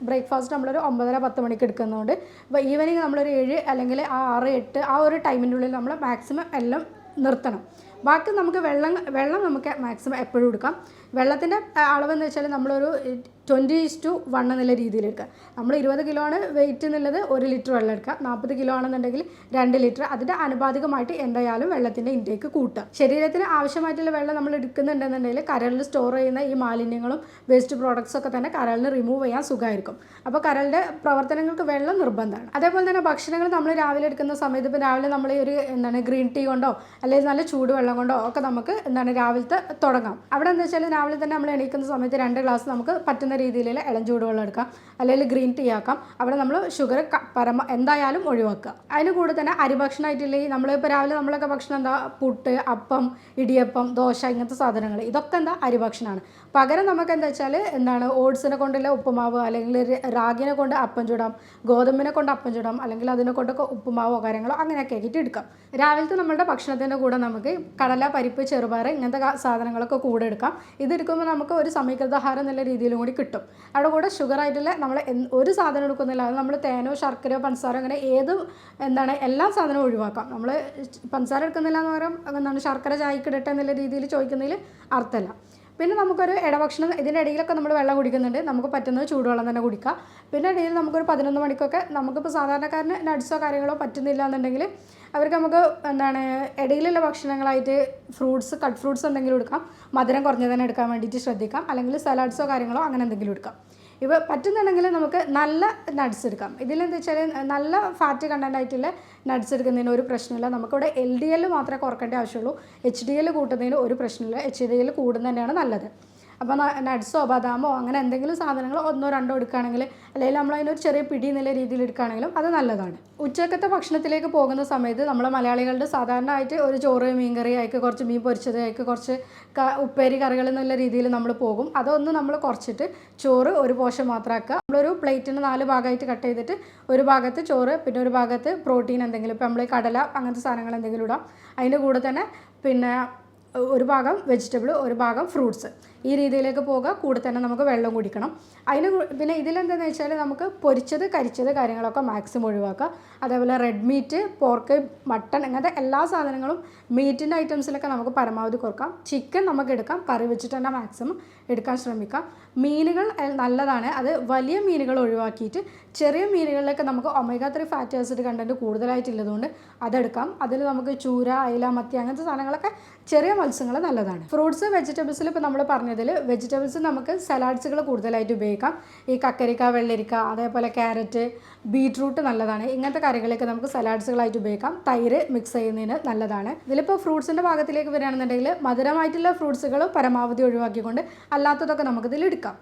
A: ബ്രേക്ക്ഫാസ്റ്റ് നമ്മളൊരു 9-10 മണിക്ക് എടുക്കുന്നതുകൊണ്ട് ഇപ്പോൾ ഈവനിങ് നമ്മളൊരു 7 അല്ലെങ്കിൽ 6-8 ആ ഒരു ടൈമിൻ്റെ ഉള്ളിൽ നമ്മൾ മാക്സിമം എല്ലാം നിർത്തണം. ബാക്കി നമുക്ക് വെള്ളം നമുക്ക് മാക്സിമം എപ്പോഴും എടുക്കാം. വെള്ളത്തിൻ്റെ അളവെന്ന് വെച്ചാൽ നമ്മളൊരു 20:1 എന്നുള്ള രീതിയിലെടുക്കുക. നമ്മൾ 20 കിലോ ആണ് വെയിറ്റ് എന്നുള്ളത് 1 ലിറ്റർ വെള്ളം എടുക്കുക. 40 കിലോ ആണെന്നുണ്ടെങ്കിൽ 2 ലിറ്റർ. അതിൻ്റെ അനുപാതികമായിട്ട് എന്തായാലും വെള്ളത്തിൻ്റെ ഇൻടേക്ക് കൂട്ടുക. ശരീരത്തിന് ആവശ്യമായിട്ടുള്ള വെള്ളം നമ്മൾ എടുക്കുന്നുണ്ടെന്നുണ്ടെങ്കിൽ കരളിൽ സ്റ്റോർ ചെയ്യുന്ന ഈ മാലിന്യങ്ങളും വേസ്റ്റ് പ്രോഡക്ട്സ് ഒക്കെ തന്നെ കരളിന് റിമൂവ് ചെയ്യാൻ സുഖമായിരിക്കും. അപ്പോൾ കരളിൻ്റെ പ്രവർത്തനങ്ങൾക്ക് വെള്ളം നിർബന്ധമാണ്. അതേപോലെ തന്നെ ഭക്ഷണങ്ങൾ നമ്മൾ രാവിലെ എടുക്കുന്ന സമയത്ത് ഇപ്പോൾ രാവിലെ നമ്മൾ ഒരു ഗ്രീൻ ടീ കൊണ്ടോ അല്ലെങ്കിൽ നല്ല ചൂടുവെള്ളം കൊണ്ടോ ഒക്കെ നമുക്ക് രാവിലത്തെ തുടങ്ങാം. അവിടെ എന്താ വെച്ചാൽ രാവിലെ തന്നെ നമ്മൾ എണീക്കുന്ന സമയത്ത് 2 ഗ്ലാസ് നമുക്ക് പറ്റുന്ന രീതിയിൽ ഇളം ചൂടുവെള്ളം എടുക്കാം, അല്ലെങ്കിൽ ഗ്രീൻ ടീ ആക്കാം. അവിടെ നമ്മൾ ഷുഗർ എന്തായാലും ഒഴിവാക്കുക. അതിന് കൂടെ തന്നെ അരിഭക്ഷണമായിട്ടുള്ള നമ്മളിപ്പോൾ രാവിലെ നമ്മളൊക്കെ ഭക്ഷണം എന്താ, പുട്ട്, അപ്പം, ഇടിയപ്പം, ദോശ ഇങ്ങനത്തെ സാധനങ്ങൾ, ഇതൊക്കെ എന്താ അരിഭക്ഷണമാണ്. പകരം നമുക്ക് എന്താ വെച്ചാൽ ഓട്സിനെ കൊണ്ടുള്ള ഉപ്പുമാവ്, അല്ലെങ്കിൽ റാഗിനെ കൊണ്ട് അപ്പം ചൂടാം, ഗോതമ്പിനെ കൊണ്ട് അപ്പം ചൂടാം, അല്ലെങ്കിൽ അതിനെ കൊണ്ടൊക്കെ ഉപ്പുമാവോ കാര്യങ്ങളോ അങ്ങനെയൊക്കെ ആക്കിയിട്ട് എടുക്കാം. രാവിലത്തെ നമ്മളുടെ ഭക്ഷണത്തിൻ്റെ കൂടെ നമുക്ക് കടല, പരിപ്പ്, ചെറുപയർ ഇങ്ങനത്തെ സാധനങ്ങളൊക്കെ കൂടെ എടുക്കാം. ഇതെടുക്കുമ്പോൾ നമുക്ക് ഒരു സമീകൃതാഹാരം എന്നുള്ള രീതിയിലും കൂടി കിട്ടും. അവിടെ കൂടെ ഷുഗറായിട്ടുള്ള നമ്മൾ ഒരു സാധനം എടുക്കുന്നില്ല, അത് നമ്മൾ തേനോ ശർക്കരയോ പഞ്ചസാരോ അങ്ങനെ എല്ലാ സാധനവും ഒഴിവാക്കാം. നമ്മൾ പഞ്ചസാര എടുക്കുന്നില്ല എന്ന് പറയുമ്പോൾ ശർക്കര ചായക്ക് ഇടട്ടെ എന്നുള്ള രീതിയിൽ ചോദിക്കുന്നതിൽ അർത്ഥമല്ല. പിന്നെ നമുക്കൊരു ഇടഭക്ഷണം, ഇതിൻ്റെ ഇടയിലൊക്കെ നമ്മൾ വെള്ളം കുടിക്കുന്നുണ്ട്, നമുക്ക് പറ്റുന്നത് ചൂടുവെള്ളം തന്നെ കുടിക്കാം. പിന്നെ ഇടയിൽ നമുക്കൊരു 11 മണിക്കൊക്കെ നമുക്കിപ്പോൾ സാധാരണക്കാരന് നട്ട്സോ കാര്യങ്ങളോ പറ്റുന്നില്ല എന്നുണ്ടെങ്കിൽ അവർക്ക് നമുക്ക് ഇടയിലുള്ള ഭക്ഷണങ്ങളായിട്ട് കട്ട് ഫ്രൂട്ട്സ് എന്തെങ്കിലും എടുക്കാം, മധുരം കുറഞ്ഞ് തന്നെ എടുക്കാൻ വേണ്ടിയിട്ട് ശ്രദ്ധിക്കാം, അല്ലെങ്കിൽ സലാഡ്സോ കാര്യങ്ങളോ അങ്ങനെ എന്തെങ്കിലും എടുക്കാം. ഇവ പറ്റുന്നുണ്ടെങ്കിൽ നമുക്ക് നല്ല നട്ട്സ് എടുക്കാം. ഇതിലെന്താ വെച്ചാൽ നല്ല ഫാറ്റ് കണ്ടൻ്റ് ആയിട്ടുള്ള നട്ട്സ് എടുക്കുന്നതിന് ഒരു പ്രശ്നമില്ല. നമുക്കിവിടെ LDL മാത്രമേ കുറക്കേണ്ട ആവശ്യമുള്ളൂ. HDL കൂട്ടുന്നതിന് ഒരു പ്രശ്നമില്ല. HDL കൂടുന്നത് തന്നെയാണ് നല്ലത്. അപ്പോൾ നട്ട്സോ ബദാമോ അങ്ങനെ എന്തെങ്കിലും സാധനങ്ങൾ 1-2 എടുക്കുകയാണെങ്കിൽ, അല്ലെങ്കിൽ നമ്മളതിനൊരു ചെറിയ പിടി എന്നുള്ള രീതിയിൽ എടുക്കുകയാണെങ്കിലും അത് നല്ലതാണ്. ഉച്ചക്കത്തെ ഭക്ഷണത്തിലേക്ക് പോകുന്ന സമയത്ത് നമ്മൾ മലയാളികളുടെ സാധാരണയായിട്ട് ഒരു ചോറ്, മീൻകറി ആയിക്ക്, കുറച്ച് മീൻ പൊരിച്ചത് ആയിക്ക്, കുറച്ച് ഉപ്പേരി കറികൾ എന്നുള്ള രീതിയിൽ നമ്മൾ പോകും. അതൊന്ന് നമ്മൾ കുറച്ചിട്ട് ചോറ് ഒരു പോർഷൻ മാത്രമാക്കുക. നമ്മളൊരു പ്ലേറ്റിന് 4 ഭാഗമായിട്ട് കട്ട് ചെയ്തിട്ട് ഒരു ഭാഗത്ത് ചോറ്, പിന്നെ ഒരു ഭാഗത്ത് പ്രോട്ടീൻ എന്തെങ്കിലും, ഇപ്പോൾ നമ്മൾ കടല അങ്ങനത്തെ സാധനങ്ങൾ എന്തെങ്കിലും ഇടാം. അതിൻ്റെ കൂടെ തന്നെ പിന്നെ ഒരു ഭാഗം വെജിറ്റബിൾ, ഒരു ഭാഗം ഫ്രൂട്ട്സ്. ഈ രീതിയിലേക്ക് പോകുക. കൂടെ തന്നെ നമുക്ക് വെള്ളം കുടിക്കണം. പിന്നെ ഇതിലെന്താണെന്ന് വെച്ചാൽ നമുക്ക് പൊരിച്ചത് കരിച്ചത് കാര്യങ്ങളൊക്കെ മാക്സിമം ഒഴിവാക്കുക. അതേപോലെ റെഡ് മീറ്റ്, പോർക്ക്, മട്ടൺ അങ്ങനത്തെ എല്ലാ സാധനങ്ങളും മീറ്റിൻ്റെ ഐറ്റംസിലൊക്കെ നമുക്ക് പരമാവധി കുറക്കാം. ചിക്കൻ നമുക്ക് എടുക്കാം, കറി വെച്ചിട്ട് തന്നെ മാക്സിമം എടുക്കാൻ ശ്രമിക്കാം. മീനുകൾ നല്ലതാണ്, അത് വലിയ മീനുകൾ ഒഴിവാക്കിയിട്ട് ചെറിയ മീനുകളിലൊക്കെ നമുക്ക് ഒമേഗ 3 ഫാറ്റി ആസിഡ് കണ്ടൻറ്റ് കൂടുതലായിട്ടുള്ളതുകൊണ്ട് അതെടുക്കാം. അതിൽ നമുക്ക് ചൂര, അയില, മത്തി അങ്ങനത്തെ സാധനങ്ങളൊക്കെ ചെറിയ മത്സ്യങ്ങൾ നല്ലതാണ്. ഫ്രൂട്ട്സ്, വെജിറ്റബിൾസിൽ ഇപ്പോൾ നമ്മൾ പറഞ്ഞതിൽ വെജിറ്റബിൾസ് നമുക്ക് സലാഡ്സുകൾ കൂടുതലായിട്ട് ഉപയോഗിക്കാം. ഈ കക്കരിക്ക, വെള്ളരിക്ക, അതേപോലെ ക്യാരറ്റ്, ബീട്രൂട്ട് നല്ലതാണ്. ഇങ്ങനത്തെ കറികളൊക്കെ നമുക്ക് സലാഡ്സുകളായിട്ട് ഉപയോഗിക്കാം. തൈര് മിക്സ് ചെയ്യുന്നതിന് നല്ലതാണ്. ഇതിലിപ്പോൾ ഫ്രൂട്ട്സിൻ്റെ ഭാഗത്തിലേക്ക് വരികയാണെന്നുണ്ടെങ്കിൽ മധുരമായിട്ടുള്ള ഫ്രൂട്ട്സുകൾ പരമാവധി ഒഴിവാക്കിക്കൊണ്ട് അല്ലാത്തതൊക്കെ നമുക്കിതിൽ എടുക്കാം.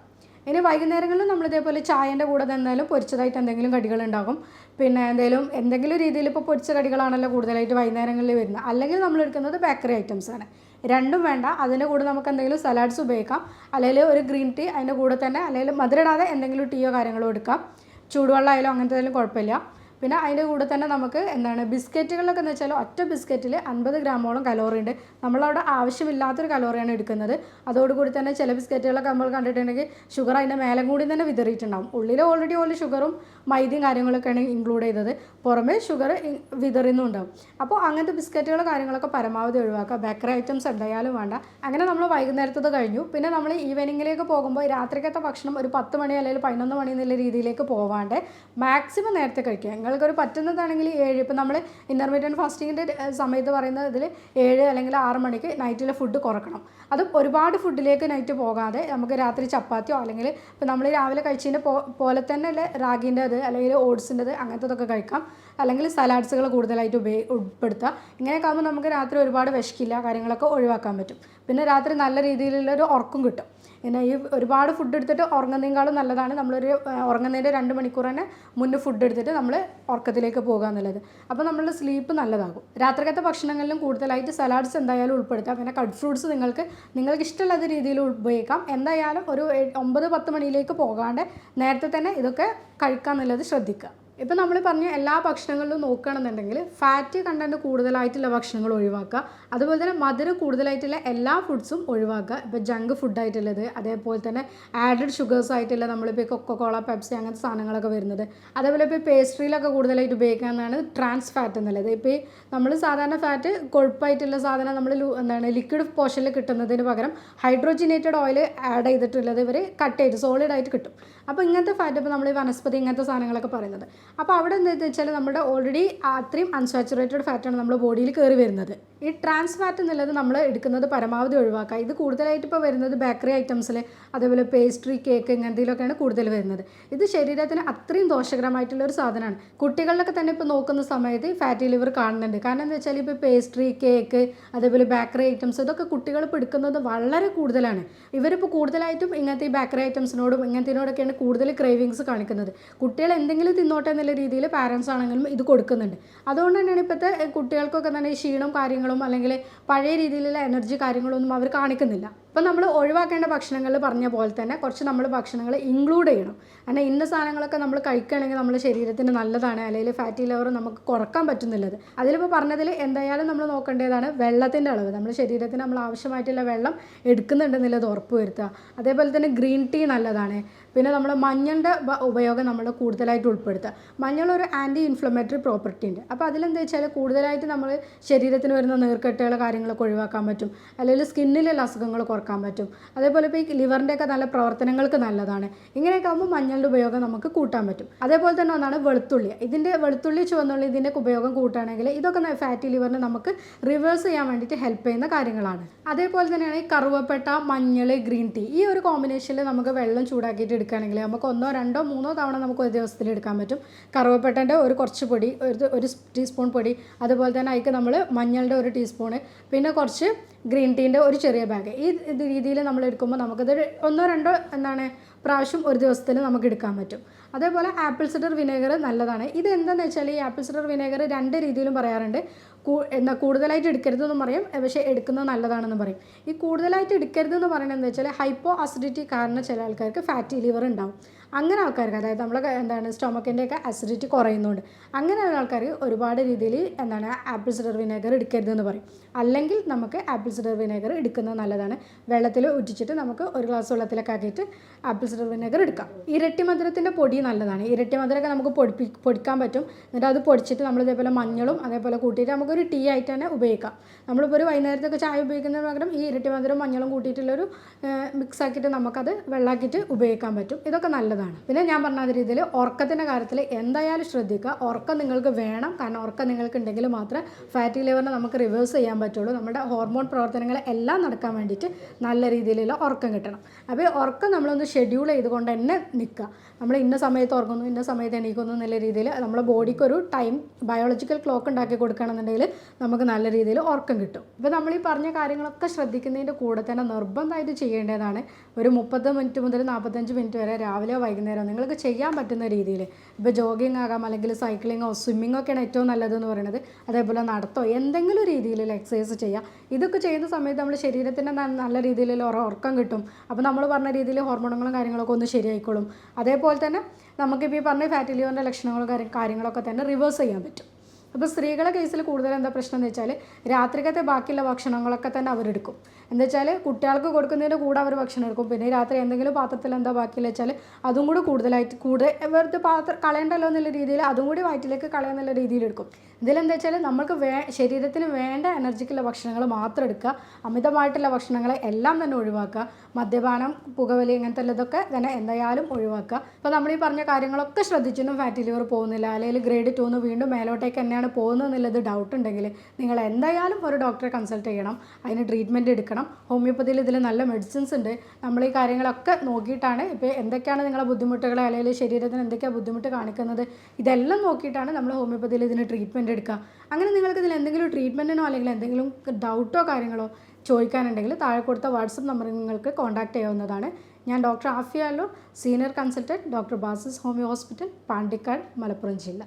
A: ഇനി വൈകുന്നേരങ്ങളിൽ നമ്മൾ ഇതേപോലെ ചായൻ്റെ കൂടെ എന്തായാലും പൊരിച്ചതായിട്ട് എന്തെങ്കിലും കടികളുണ്ടാകും. പിന്നെ എന്തെങ്കിലും രീതിയിൽ ഇപ്പോൾ പൊരിച്ച കടികളാണല്ലോ കൂടുതലായിട്ട് വൈകുന്നേരങ്ങളിൽ വരുന്നത്. അല്ലെങ്കിൽ നമ്മൾ എടുക്കുന്നത് ബേക്കറി ഐറ്റംസാണ്. രണ്ടും വേണ്ട, അതിൻ്റെ കൂടെ നമുക്ക് എന്തെങ്കിലും സലാഡ്സ് ഉപയോഗിക്കാം. അല്ലെങ്കിൽ ഒരു ഗ്രീൻ ടീ അതിൻ്റെ കൂടെ തന്നെ, അല്ലെങ്കിൽ മധുരമിടാതെ എന്തെങ്കിലും ടീയോ കാര്യങ്ങളോ എടുക്കാം. ചൂടുവെള്ളം ആയാലും അങ്ങനത്തെ ഏതായാലും കുഴപ്പമില്ല. പിന്നെ അതിൻ്റെ കൂടെ തന്നെ നമുക്ക് ബിസ്ക്കറ്റുകളിലൊക്കെ എന്ന് വെച്ചാൽ ഒറ്റ ബിസ്ക്കറ്റിൽ 50 ഗ്രാമോളം കലോറി ഉണ്ട്. നമ്മളവിടെ ആവശ്യമില്ലാത്തൊരു കലോറിയാണ് എടുക്കുന്നത്. അതോടുകൂടി തന്നെ ചില ബിസ്ക്കറ്റുകളൊക്കെ നമ്മൾ കണ്ടിട്ടുണ്ടെങ്കിൽ ഷുഗർ അതിൻ്റെ മേലെ കൂടി തന്നെ വിതറിയിട്ടുണ്ടാകും. ഉള്ളിൽ ഓൾറെഡി ഷുഗറും മൈദയും കാര്യങ്ങളൊക്കെയാണ് ഇൻക്ലൂഡ് ചെയ്തത്, പുറമേ ഷുഗർ വിതറുന്നുണ്ടാവും. അപ്പോൾ അങ്ങനത്തെ ബിസ്ക്കറ്റുകൾ കാര്യങ്ങളൊക്കെ പരമാവധി ഒഴിവാക്കുക. ബേക്കറി ഐറ്റംസ് എന്തായാലും വേണ്ട. അങ്ങനെ നമ്മൾ വൈകുന്നേരത്തത് കഴിഞ്ഞു. പിന്നെ നമ്മൾ ഈവനിങ്ങിലേക്ക് പോകുമ്പോൾ രാത്രിക്കത്തെ ഭക്ഷണം ഒരു 10 മണി അല്ലെങ്കിൽ 11 മണി എന്നുള്ള രീതിയിലേക്ക് പോവാണ്ട് മാക്സിമം നേരത്തെ കഴിക്കുക. നിങ്ങൾക്കൊരു പറ്റുന്നതാണെങ്കിൽ 7, ഇപ്പം നമ്മൾ ഇൻ്റർമീഡിയറ്റ് ഫാസ്റ്റിങ്ങിൻ്റെ സമയത്ത് പറയുന്നത് ഇതിൽ 7 അല്ലെങ്കിൽ 6 മണിക്ക് നൈറ്റിലെ ഫുഡ് കുറക്കണം. അത് ഒരുപാട് ഫുഡിലേക്ക് നൈറ്റ് പോകാതെ നമുക്ക് രാത്രി ചപ്പാത്തിയോ അല്ലെങ്കിൽ ഇപ്പം നമ്മൾ രാവിലെ കഴിച്ചതിൻ്റെ പോലെ തന്നെ അല്ലേ റാഗിൻ്റെത് അല്ലെങ്കിൽ ഓട്സിൻ്റെത് അങ്ങനത്തതൊക്കെ കഴിക്കാം. അല്ലെങ്കിൽ സലാഡ്സുകൾ കൂടുതലായിട്ട് ഉൾപ്പെടുത്തുക. ഇങ്ങനെയൊക്കെ ആകുമ്പോൾ നമുക്ക് രാത്രി ഒരുപാട് വിശക്കില്ല, കാര്യങ്ങളൊക്കെ ഒഴിവാക്കാൻ പറ്റും. പിന്നെ രാത്രി നല്ല രീതിയിലുള്ളൊരു ഉറക്കം കിട്ടും. പിന്നെ ഈ ഒരുപാട് ഫുഡ് എടുത്തിട്ട് ഉറങ്ങുന്നതിനേക്കാളും നല്ലതാണ് നമ്മളൊരു ഉറങ്ങുന്നതിൻ്റെ 2 മണിക്കൂർ തന്നെ മുന്നേ ഫുഡ് എടുത്തിട്ട് നമ്മൾ ഉറക്കത്തിലേക്ക് പോകുക എന്നുള്ളത്. അപ്പോൾ നമ്മളുടെ സ്ലീപ്പ് നല്ലതാകും. രാത്രിക്കത്തെ ഭക്ഷണങ്ങളിലും കൂടുതലായിട്ട് സലാഡ്സ് എന്തായാലും ഉൾപ്പെടുത്താം. പിന്നെ കട്ട് ഫ്രൂട്ട്സ് നിങ്ങൾക്ക് ഇഷ്ടമുള്ള രീതിയിൽ ഉപയോഗിക്കാം. എന്തായാലും ഒരു 9-10 മണിയിലേക്ക് പോകാണ്ട് നേരത്തെ തന്നെ ഇതൊക്കെ കഴിക്കുക എന്നുള്ളത് ശ്രദ്ധിക്കുക. ഇപ്പം നമ്മൾ പറഞ്ഞ എല്ലാ ഭക്ഷണങ്ങളിലും നോക്കുകയാണെന്നുണ്ടെങ്കിൽ ഫാറ്റ് കണ്ടൻറ്റ് കൂടുതലായിട്ടുള്ള ഭക്ഷണങ്ങൾ ഒഴിവാക്കുക. അതുപോലെ തന്നെ മധുരം കൂടുതലായിട്ടുള്ള എല്ലാ ഫുഡ്സും ഒഴിവാക്കുക. ഇപ്പോൾ ജങ്ക് ഫുഡായിട്ടുള്ളത്, അതേപോലെ തന്നെ ആഡഡ് ഷുഗേഴ്സ് ആയിട്ടുള്ള നമ്മളിപ്പോൾ കൊക്കോകോള, പെപ്സി അങ്ങനത്തെ സാധനങ്ങളൊക്കെ വരുന്നത്. അതേപോലെ ഇപ്പോൾ പേസ്ട്രിയിലൊക്കെ കൂടുതലായിട്ട് ഉപയോഗിക്കാവുന്നതാണ് ട്രാൻസ് ഫാറ്റ് എന്നുള്ളത്. ഇപ്പോൾ നമ്മൾ സാധാരണ ഫാറ്റ് കൊഴുപ്പായിട്ടുള്ള സാധനം നമ്മൾ ലിക്വിഡ് പോർഷനിൽ കിട്ടുന്നതിന് പകരം ഹൈഡ്രോജിനേറ്റഡ് ഓയിൽ ആഡ് ചെയ്തിട്ടുള്ളത് ഇവർ കട്ട് ചെയ്ത് സോളിഡായിട്ട് കിട്ടും. അപ്പോൾ ഇങ്ങനത്തെ ഫാറ്റ് ഇപ്പോൾ നമ്മൾ വനസ്പതി ഇങ്ങനത്തെ സാധനങ്ങളൊക്കെ പറയുന്നത്. അപ്പോൾ അവിടെ എന്താണെന്ന് വെച്ചാൽ നമ്മുടെ ഓൾറെഡി അത്രയും അൺസാച്ചുറേറ്റഡ് ഫാറ്റാണ് നമ്മുടെ ബോഡിയിൽ കയറി വരുന്നത്. ഈ ട്രാൻസ് ഫാറ്റ് എന്നുള്ളത് നമ്മൾ എടുക്കുന്നത് പരമാവധി ഒഴിവാക്കുക. ഇത് കൂടുതലായിട്ട് ഇപ്പോൾ വരുന്നത് ബേക്കറി ഐറ്റംസിൽ, അതേപോലെ പേസ്ട്രി, കേക്ക് ഇങ്ങനത്തിലൊക്കെയാണ് കൂടുതൽ വരുന്നത്. ഇത് ശരീരത്തിന് അത്രയും ദോഷകരമായിട്ടുള്ള ഒരു സാധനമാണ്. കുട്ടികളിലൊക്കെ തന്നെ ഇപ്പോൾ നോക്കുന്ന സമയത്ത് ഫാറ്റി ലിവർ കാണുന്നുണ്ട്. കാരണം എന്താ വെച്ചാൽ ഇപ്പോൾ പേസ്ട്രി, കേക്ക്, അതേപോലെ ബേക്കറി ഐറ്റംസ് ഇതൊക്കെ കുട്ടികൾ ഇപ്പോൾ എടുക്കുന്നത് വളരെ കൂടുതലാണ്. ഇവരിപ്പോൾ കൂടുതലായിട്ടും ഇങ്ങനത്തെ ഈ ബേക്കറി ഐറ്റംസിനോടും ഇങ്ങനത്തിനോടൊക്കെയാണ് കൂടുതൽ ക്രേവിങ്സ് കാണിക്കുന്നത്. കുട്ടികൾ എന്തെങ്കിലും തിന്നോട്ടെ എന്നുള്ള രീതിയിൽ പാരൻസ് ആണെങ്കിലും ഇത് കൊടുക്കുന്നുണ്ട്. അതുകൊണ്ട് തന്നെയാണ് ഇപ്പോഴത്തെ കുട്ടികൾക്കൊക്കെ തന്നെ ഈ ക്ഷീണം കാര്യങ്ങളും അല്ലെങ്കിൽ പഴയ രീതിയിലുള്ള എനർജി കാര്യങ്ങളൊന്നും അവർ കാണിക്കുന്നില്ല. ഇപ്പം നമ്മൾ ഒഴിവാക്കേണ്ട ഭക്ഷണങ്ങളിൽ പറഞ്ഞ പോലെ തന്നെ കുറച്ച് നമ്മൾ ഭക്ഷണങ്ങൾ ഇൻക്ലൂഡ് ചെയ്യണം. കാരണം ഇന്ന സാധനങ്ങളൊക്കെ നമ്മൾ കഴിക്കുകയാണെങ്കിൽ നമ്മുടെ ശരീരത്തിന് നല്ലതാണ്, അല്ലെങ്കിൽ ഫാറ്റി ലിവർ നമുക്ക് കുറക്കാൻ പറ്റുന്നില്ലത്. അതിലിപ്പോൾ പറഞ്ഞതിൽ എന്തായാലും നമ്മൾ നോക്കേണ്ടതാണ് വെള്ളത്തിൻ്റെ അളവ്. നമ്മുടെ ശരീരത്തിന് നമ്മൾ ആവശ്യമായിട്ടുള്ള വെള്ളം എടുക്കുന്നുണ്ടെന്നുള്ളത് ഉറപ്പ് വരുത്തുക. അതേപോലെ തന്നെ ഗ്രീൻ ടീ നല്ലതാണ്. പിന്നെ നമ്മൾ മഞ്ഞളുടെ ഉപയോഗം നമ്മൾ കൂടുതലായിട്ട് ഉൾപ്പെടുത്തുക. മഞ്ഞൾ ഒരു ആൻറ്റി ഇൻഫ്ലമേറ്ററി പ്രോപ്പർട്ടി ഉണ്ട്. അപ്പോൾ അതിലെന്താ വെച്ചാൽ കൂടുതലായിട്ട് നമ്മൾ ശരീരത്തിന് വരുന്ന നീർക്കെട്ടുകൾ കാര്യങ്ങളൊക്കെ ഒഴിവാക്കാൻ പറ്റും, അല്ലെങ്കിൽ സ്കിന്നിലുള്ള അസുഖങ്ങൾ കുറക്കാൻ പറ്റും. അതേപോലെ ഇപ്പോൾ ഈ ലിവറിൻ്റെയൊക്കെ നല്ല പ്രവർത്തനങ്ങൾക്ക് നല്ലതാണ്. ഇങ്ങനെയൊക്കെ ആകുമ്പോൾ മഞ്ഞളുടെ ഉപയോഗം നമുക്ക് കൂട്ടാൻ പറ്റും. അതേപോലെ തന്നെ ഒന്നാണ് വെളുത്തുള്ളി. വെളുത്തുള്ളി ചുവന്നുള്ളി ഇതിൻ്റെ ഉപയോഗം കൂട്ടുകയാണെങ്കിൽ ഇതൊക്കെ ഫാറ്റി ലിവറിനെ നമുക്ക് റിവേഴ്സ് ചെയ്യാൻ വേണ്ടിയിട്ട് ഹെൽപ്പ് ചെയ്യുന്ന കാര്യങ്ങളാണ്. അതേപോലെ തന്നെയാണ് ഈ കറുവപ്പട്ട, മഞ്ഞൾ, ഗ്രീൻ ടീ ഈ ഒരു കോമ്പിനേഷനിൽ നമുക്ക് വെള്ളം ചൂടാക്കിയിട്ട് എടുക്കുകയാണെങ്കിൽ നമുക്ക് 1, 2, 3 തവണ നമുക്ക് ഒരു ദിവസത്തിൽ എടുക്കാൻ പറ്റും. കറുവപ്പട്ടൻ്റെ കുറച്ച് പൊടി, ഒരു ടീസ്പൂൺ പൊടി, അതുപോലെ തന്നെ അതിലേക്ക് നമ്മൾ മഞ്ഞളുടെ 1 ടീസ്പൂണ്, പിന്നെ കുറച്ച് ഗ്രീൻ ടീൻ്റെ ഒരു ചെറിയ ബാഗ്. ഈ രീതിയിൽ നമ്മൾ എടുക്കുമ്പോൾ നമുക്കത് 1, 2 പ്രാവശ്യം ഒരു ദിവസത്തിൽ നമുക്ക് എടുക്കാൻ പറ്റും. അതേപോലെ ആപ്പിൾ സിഡർ വിനേഗർ നല്ലതാണ്. ഇത് എന്താണെന്ന് വെച്ചാൽ ഈ ആപ്പിൾ സിഡർ വിനേഗർ 2 രീതിയിലും പറയാറുണ്ട്. കൂടുതലായിട്ട് എടുക്കരുതെന്നും പറയും, പക്ഷേ എടുക്കുന്നത് നല്ലതാണെന്ന് പറയും. ഈ കൂടുതലായിട്ട് എടുക്കരുതെന്ന് പറയുന്നത് എന്താ വെച്ചാൽ ഹൈപ്പോ അസിഡിറ്റി കാരണം ചില ആൾക്കാർക്ക് ഫാറ്റി ലിവർ ഉണ്ടാവും. അങ്ങനെ ആൾക്കാർക്ക്, അതായത് നമ്മളെ സ്റ്റൊമക്കിൻ്റെയൊക്കെ അസിഡിറ്റി കുറയുന്നുണ്ട്, അങ്ങനെയുള്ള ആൾക്കാർക്ക് ഒരുപാട് രീതിയിൽ ആപ്പിൾ സിഡർ വിനെഗർ എടുക്കരുതെന്ന് പറയും. അല്ലെങ്കിൽ നമുക്ക് ആപ്പിൾ സിഡർ വിനെഗർ എടുക്കുന്നത് നല്ലതാണ്. വെള്ളത്തിൽ ഉറ്റിച്ചിട്ട് നമുക്ക് ഒരു ഗ്ലാസ് വെള്ളത്തിലൊക്കെ ആക്കിയിട്ട് ആപ്പിൾ സിഡർ വിനെഗർ എടുക്കാം. ഇരട്ടി മധുരത്തിൻ്റെ പൊടി നല്ലതാണ്. ഇരട്ടി മധുരമൊക്കെ നമുക്ക് പൊടിക്കാൻ പറ്റും. എന്നിട്ട് അത് പൊടിച്ചിട്ട് നമ്മൾ ഇതേപോലെ മഞ്ഞളും അതേപോലെ കൂട്ടിയിട്ട് നമുക്കൊരു ടീ ആയിട്ട് തന്നെ ഉപയോഗിക്കാം. നമ്മളിപ്പോൾ ഒരു വൈകുന്നേരത്തൊക്കെ ചായ ഉപയോഗിക്കുന്നതിന് പകരം ഈ ഇരട്ടി മധുരം മഞ്ഞളും കൂട്ടിയിട്ടുള്ളൊരു മിക്സ് ആക്കിയിട്ട് നമുക്കത് വെള്ളമാക്കിയിട്ട് ഉപയോഗിക്കാൻ പറ്റും. ഇതൊക്കെ നല്ലതാണ്. പിന്നെ ഞാൻ പറഞ്ഞ രീതിയിൽ ഉറക്കത്തിൻ്റെ കാര്യത്തിൽ എന്തായാലും ശ്രദ്ധിക്കുക. ഉറക്കം നിങ്ങൾക്ക് വേണം. കാരണം ഉറക്കം നിങ്ങൾക്ക് ഉണ്ടെങ്കിൽ മാത്രമേ ഫാറ്റി ലിവറിനെ നമുക്ക് റിവേഴ്സ് ചെയ്യാൻ പറ്റുള്ളൂ. നമ്മുടെ ഹോർമോൺ പ്രവർത്തനങ്ങൾ എല്ലാം നടക്കാൻ വേണ്ടിയിട്ട് നല്ല രീതിയിലുള്ള ഉറക്കം കിട്ടണം. അപ്പോൾ ഉറക്കം നമ്മളൊന്ന് ഷെഡ്യൂൾ ചെയ്തുകൊണ്ട് തന്നെ നിൽക്കുക. നമ്മൾ ഇന്ന സമയത്ത് ഉറങ്ങുന്നു, ഇന്ന സമയത്ത് എണീക്കുന്നു എന്നുള്ള രീതിയിൽ നമ്മുടെ ബോഡിക്കൊരു ടൈം ബയോളജിക്കൽ ക്ലോക്ക് ഉണ്ടാക്കി കൊടുക്കുകയാണെന്നുണ്ടെങ്കിൽ നമുക്ക് നല്ല രീതിയിൽ ഉറക്കം കിട്ടും. ഇപ്പോൾ നമ്മൾ ഈ പറഞ്ഞ കാര്യങ്ങളൊക്കെ ശ്രദ്ധിക്കുന്നതിൻ്റെ കൂടെ തന്നെ നിർബന്ധമായിട്ട് ചെയ്യേണ്ടതാണ് ഒരു 30 മിനിറ്റ് മുതൽ 45 മിനിറ്റ് വരെ രാവിലെയോ വൈകുന്നേരമോ നിങ്ങൾക്ക് ചെയ്യാൻ പറ്റുന്ന രീതിയിൽ, ഇപ്പോൾ ജോഗിങ് ആകാം, അല്ലെങ്കിൽ സൈക്ലിങ്ങോ സ്വിമ്മിങ്ങോ ഒക്കെയാണ് ഏറ്റവും നല്ലതെന്ന് പറയുന്നത്. അതേപോലെ നടത്തോ എന്തെങ്കിലും രീതിയിലുള്ള എക്സസൈസ് ചെയ്യുക. ഇതൊക്കെ ചെയ്യുന്ന സമയത്ത് നമ്മുടെ ശരീരത്തിന് നല്ല രീതിയിലുള്ള ഉറക്കം കിട്ടും. അപ്പോൾ നമ്മൾ പറഞ്ഞ രീതിയിൽ ഹോർമോണുകളും കാര്യങ്ങളൊക്കെ ഒന്ന് ശരിയായിക്കോളും. അതേപോലെ തന്നെ നമുക്കിപ്പോൾ ഈ പറഞ്ഞ ഫാറ്റി ലിവറിൻ്റെ ലക്ഷണങ്ങളും കാര്യങ്ങളൊക്കെ തന്നെ റിവേഴ്സ് ചെയ്യാൻ പറ്റും. അപ്പോൾ സ്ത്രീകളുടെ കേസിൽ കൂടുതൽ എന്താ പ്രശ്നം എന്ന് വെച്ചാൽ രാത്രിക്കത്തെ ബാക്കിയുള്ള ഭക്ഷണങ്ങളൊക്കെ തന്നെ അവരെടുക്കും. എന്താ വെച്ചാൽ കുട്ടികൾക്ക് കൊടുക്കുന്നതിൻ്റെ കൂടെ അവർ ഭക്ഷണം എടുക്കും. പിന്നെ രാത്രി എന്തെങ്കിലും പാത്രത്തിൽ എന്താ ബാക്കിയെന്ന് വെച്ചാൽ അതും കൂടി കൂടുതലായിട്ട് വെറുതെ പാത്രം കളയണ്ടല്ലോ എന്നുള്ള രീതിയിൽ അതും കൂടി വയറ്റിലേക്ക് കളയാന്നുള്ള രീതിയിൽ എടുക്കും. ഇതിലെന്താ വെച്ചാൽ നമുക്ക് ശരീരത്തിന് വേണ്ട എനർജിക്കുള്ള ഭക്ഷണങ്ങൾ മാത്രം എടുക്കുക. അമിതമായിട്ടുള്ള ഭക്ഷണങ്ങളെ എല്ലാം തന്നെ ഒഴിവാക്കുക. മദ്യപാനം, പുകവലി ഇങ്ങനത്തെ ഇതൊക്കെ തന്നെ എന്തായാലും ഒഴിവാക്കുക. അപ്പോൾ നമ്മൾ ഈ പറഞ്ഞ കാര്യങ്ങളൊക്കെ ശ്രദ്ധിച്ചൊന്നും ഫാറ്റി ലിവർ പോകുന്നില്ല, അല്ലെങ്കിൽ ഗ്രേഡ് 2 വീണ്ടും മേലോട്ടേക്ക് തന്നെയാണ് പോകുന്നത് എന്നുള്ളത് ഡൗട്ട് ഉണ്ടെങ്കിൽ നിങ്ങൾ എന്തായാലും ഒരു ഡോക്ടറെ കൺസൾട്ട് ചെയ്യണം. അതിന് ട്രീറ്റ്മെൻറ്റ് എടുക്കണം. ഹോമിയോപ്പതിയിൽ ഇതിൽ നല്ല മെഡിസിൻസ് ഉണ്ട്. നമ്മൾ ഈ കാര്യങ്ങളൊക്കെ നോക്കിയിട്ടാണ് ഇപ്പോൾ എന്തൊക്കെയാണ് നിങ്ങളെ ബുദ്ധിമുട്ടുകൾ, അല്ലെങ്കിൽ ശരീരത്തിന് എന്തൊക്കെയാണ് ബുദ്ധിമുട്ട് കാണിക്കുന്നത്, ഇതെല്ലാം നോക്കിയിട്ടാണ് നമ്മൾ ഹോമിയോപ്പതിയിൽ ഇതിന് ട്രീറ്റ്മെൻറ്റ് എടുക്കുക. അങ്ങനെ നിങ്ങൾക്ക് ഇതിൽ എന്തെങ്കിലും ട്രീറ്റ്മെൻറ്റിനോ അല്ലെങ്കിൽ എന്തെങ്കിലും ഡൗട്ടോ കാര്യങ്ങളോ ചോദിക്കാനുണ്ടെങ്കിൽ താഴെ കൊടുത്ത വാട്സപ്പ് നമ്പറിൽ നിങ്ങൾക്ക് കോൺടാക്റ്റ് ചെയ്യാവുന്നതാണ്. ഞാൻ doctor Afiya Allur, senior consultant, doctor Basis homeo hospital, Pandikkad, Malappuram ജില്ല.